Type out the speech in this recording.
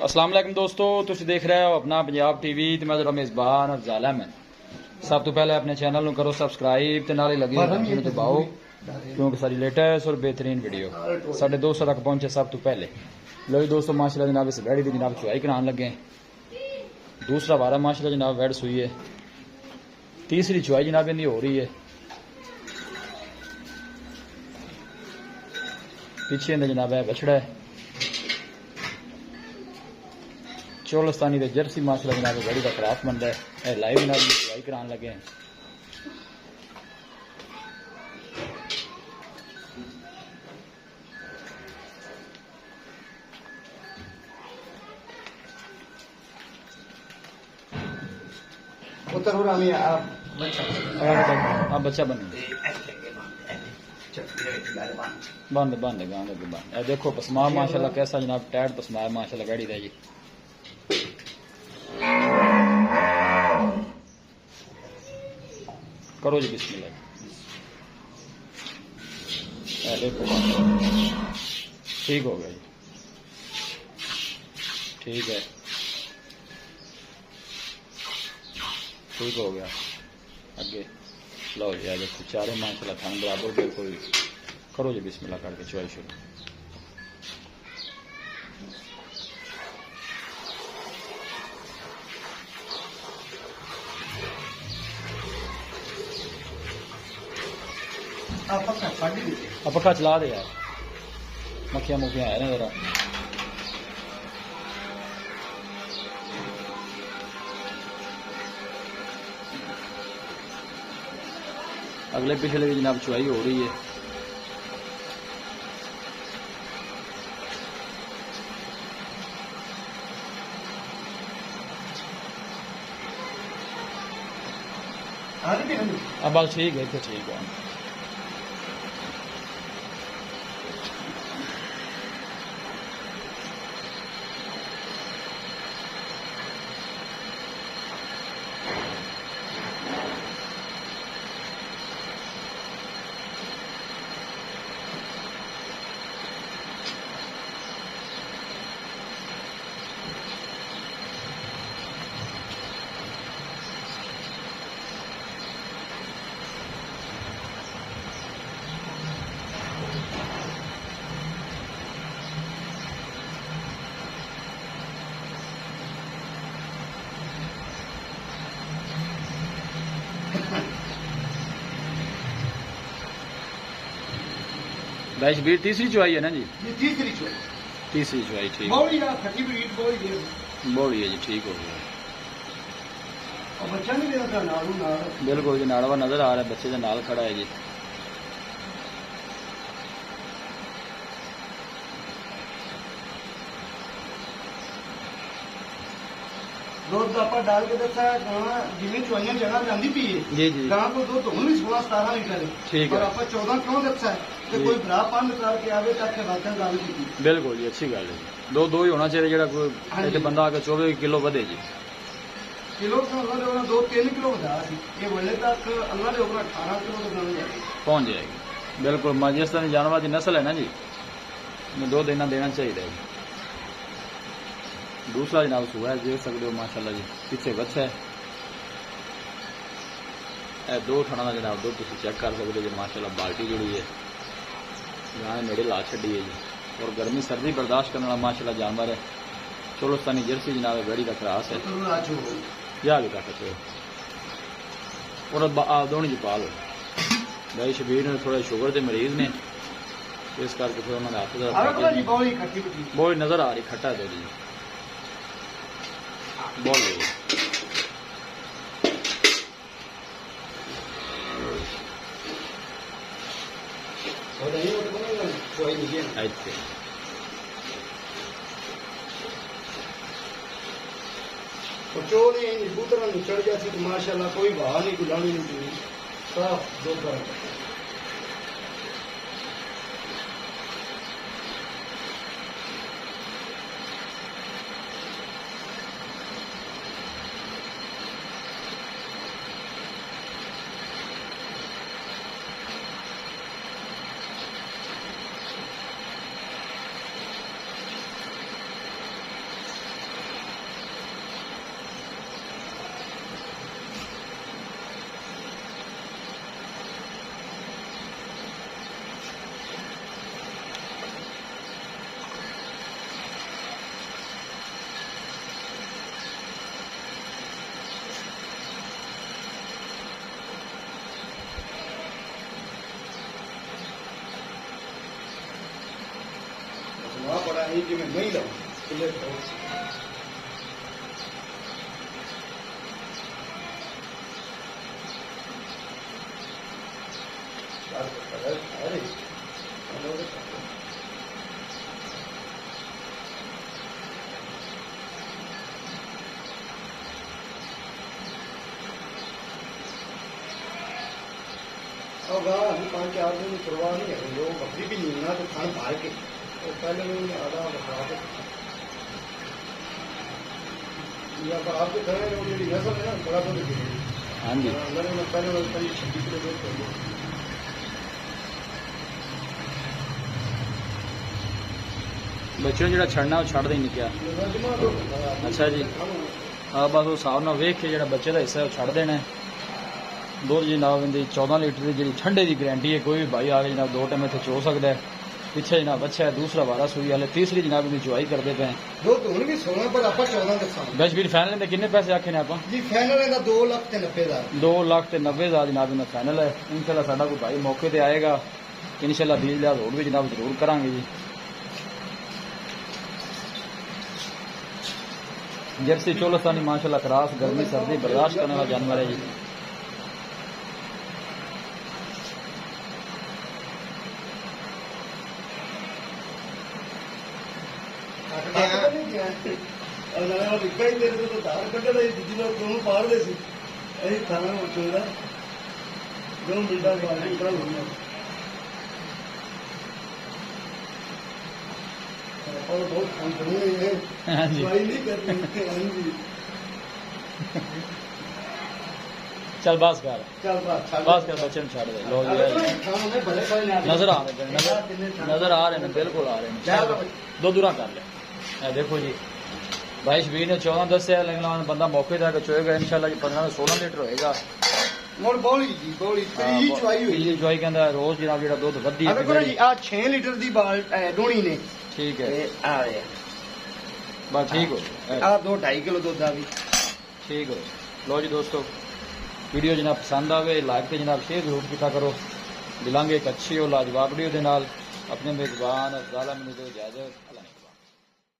अस्सलाम वालेकुम दोस्तों, तुम देख रहे हो अपना पंजाब टीवी ते मैं जरा मेज़बान अफजाल अहमद। सब तो पहले अपने चैनल करो सबसक्राइब ते नाले लगी घंटी नूं दबाओ क्योंकि सारी लेटेस्ट और बेहतरीन वीडियो साढ़े 200 तक पहुंचे सब तो पहले। लो जी दोस्तों, माशाल्लाह जनाब इस वैड़ी की जनाब चुआई कराने लगे। दूसरा वारा माशाल्लाह जनाब वैड़ सुई है, तीसरी चुआई जनाब इनकी हो रही है। पीछे इन्हें जनाब है बछड़ा है चोलस्तानी दे जर्सी माशाल्लाह जनाब बड़ी का क्रॉस बनता है। लाइव जनाब चुआई कराने लगे हैं। अब बच्चा बन बंद बंद गांव लगे बंद। देखो पसमा माशाल्लाह कैसा जनाब टैड पसमा है माशाल्लाह गाड़ी दे जी। करो जी बिस्मिल्लाह। देखो ठीक हो गया जी, ठीक है, ठीक हो गया। आगे लो जी, आ देखो चारे माशाल्लाह थान बराबर बिल्कुल। करो जी बिस्मिल्लाह करके चुआई शुरू। पक्का चला दे यार, मक्खियां मुखियां है ना जरा। अगले पिछले भी जनाब चुआई हो रही है। अब बाल ठीक है, ठीक है। भाई शबीर तीसरी चुआई है ना जी? तीसरी चुआई, तीसरी चुआई ठीक है। बोड़ी है जी, ठीक हो गया। बच्चा नहीं देता बिल्कुल जी, नाड़वा नजर आ रहा है, बच्चे के नाल खड़ा है जी। दुध आप डाल के दसा जिम्मे चुआइया जगह जाती पी है जी जी, गां को दुध होना भी 16-17 लीटर है। ठीक है। और आप 14 क्यों दसा है कि कोई भरा 5 करके आवे तक बातें गल की। बिल्कुल जी, अच्छी गल है जी। दो ही होना चाहिए जो कोई बंदा आके 24 किलो बढ़े जी। किलो तो अल्लाह ने 2-3 किलो बता ये बोले तक अल्लाह ने 18 किलो तक पहुंच जाएगी। बिल्कुल राजस्थानी जानवर की नस्ल है ना जी, दो देना चाहिए। दूसरा जनाब सुबह है, देख सकते हो माशाल्लाह जी। पीछे बच्चा है, दो थाना का जनाब दुध तुम चेक कर सकते हो माशाल्लाह। बाल्टी जुड़ी है यहाँ नेड़े ला छी है जी। और गर्मी सर्दी बर्दाश्त करने वाला माशाल्लाह जानवर है। चोलस्तानी जर्सी जनाब बेड़ी का क्रॉस है। या भी कर सकते हो और दोनों जी पाल भाई शबीर ने थोड़े शुगर के मरीज ने, इस करके फिर उन्होंने हाथ बहुत नजर आ रही खट्टा दे जी। बोल चोर कबूतर चढ़ जाती तो माशाल्लाह कोई भाव नहीं, कोई लानी नहीं, साफ दुध। ये जिम्मे नहीं लो खुले तो अरे अब अभी 5-4 दिन की परवाह नहीं है लोग बकरी भी नहीं ना तो खान मार के तो पहले में आधा बता के या तो आपके घर में जो मेरी नस्ल है ना बड़ा तो देखिए हाँ जी मैंने पहले 26 किलो दूध कर दिया बच्चों जो छड़ना वो छड़ देनी क्या अच्छा जी हाँ बस उस हिसाब नाल वेख के जो बच्चे का हिस्सा है वो छड़ देना है दुध जनाब इनकी 14 लीटर की जी ठंडे की गारंटी है कोई भी भाई आके जनाब 2 टाइम इतने चो सकता है पिछे जनाब अच्छा है दूसरा वारा सूई वाले तीसरी जनाब इनकी चुवाई करते पे दुध हुण भी 16 पर आप 14 दसा गजबीर फाइनल में कितने पैसे आखे ने आप जी फाइनल का 2,90,000 2,90,000 जनाब इन्हें फाइनल है इंशाल्लाह साडा कोई भाई मौके पर आएगा इंशाल्लाह डील लिहाज होर भी जनाब जरूर करांगे जी जर्सी चोलस्तानी माशाल्लाह क्रास गर्मी सर्दी बर्दाश्त करने वाला जानवर है जी कई देर तो धार कटे जितना दोनों पार दे सी यही थाना चोरा दोनों मिनटा बाद निकल होना और बहुत कंपनी है हाँ जी दवाई नहीं करनी हाँ जी चल बस कर चल बस कर बच्चे छड़ दे लो जी नजर आ रहे नजर आ रहे हैं बिल्कुल आ रहे हैं दो दूरा कर ले देखो जी 22-20 ने 14 दसिया लेकिन बंदा मौके तक चोएगा इंशाल्लाह जी 15-16 लीटर होएगा मोर बौली जी बौली पीली चवाई हुई पीली चवाई कहंदा रोज जनाब जेड़ा दुध वधी अब देखो जी आ 6 लीटर दी बाल डोणी ने ठीक है आ रहे बस ठीक हो आ 2-2.5 किलो दूध आ भी ठीक हो लो जी दोस्तों वीडियो जनाब पसंद आवे लाइक ते जनाब शेयर जरूर किया करो मिलांगे एक अच्छी और लाजवाब वीडियो दे नाल अपने मेजबान अफजाल अहमद को इजाजत।